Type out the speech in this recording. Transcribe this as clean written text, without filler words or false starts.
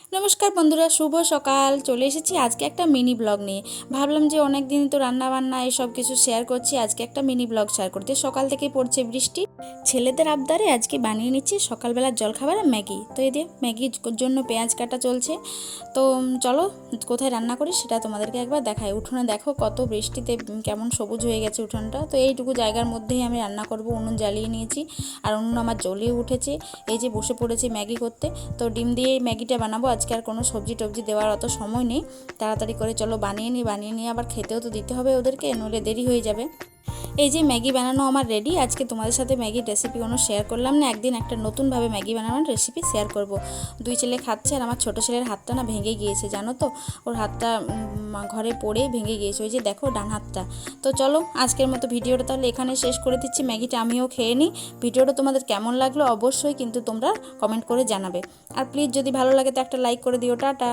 নমস্কার বন্ধুরা, শুভ সকাল। চলে এসেছি আজকে একটা মিনি ব্লগ নিয়ে। ভাবলাম যে অনেক দিন তো রান্না বান্না এসব কিছু শেয়ার করছি, আজকে একটা মিনি ব্লগ শেয়ার করতে। সকাল থেকেই পড়ছে বৃষ্টি, ছেলেদের আবদারে আজকে বানিয়ে নিচ্ছি সকালবেলার জলখাবার ম্যাগি। তো এই দিয়ে ম্যাগির জন্য পেঁয়াজ কাটা চলছে। তো চলো কোথায় রান্না করি সেটা তোমাদেরকে একবার দেখাই। উঠোনে দেখো কত বৃষ্টিতে কেমন সবুজ হয়ে গেছে উঠোনটা। তো এইটুকু জায়গার মধ্যেই আমি রান্না করব। উনুন জ্বালিয়ে নিয়েছি আর উনুন আমার জ্বলিয়ে উঠেছে। এই যে বসে পড়েছি ম্যাগি করতে। তো ডিম দিয়ে ম্যাগিটা বানাবো আজকে, আর কোনো সবজি টবজি দেওয়ার অত সময় নেই। তাড়াতাড়ি করে চলো বানিয়ে নিই, আবার খেতেও তো দিতে হবে ওদেরকে, নইলে দেরি হয়ে যাবে। এই যে ম্যাগি বানানো আমার রেডি। আজকে তোমাদের সাথে ম্যাগির রেসিপি কোনো শেয়ার করলাম না, একদিন একটা নতুনভাবে ম্যাগি বানানোর রেসিপি শেয়ার করব। দুই ছেলে খাচ্ছে আর আমার ছোটো ছেলের হাতটা না ভেঙে গিয়েছে, জানো তো। ওর হাতটা ঘরে পড়ে ভেঙে গিয়েছে, ওই যে দেখো ডান হাতটা। তো চলো আজকের মতো ভিডিওটা তাহলে এখানে শেষ করে দিচ্ছি। ম্যাগিটা আমিও খেয়ে নিই। ভিডিওটা তোমাদের কেমন লাগলো অবশ্যই কিন্তু তোমরা কমেন্ট করে জানাবে। আর প্লিজ যদি ভালো লাগে তো একটা লাইক করে দিও। টাটা।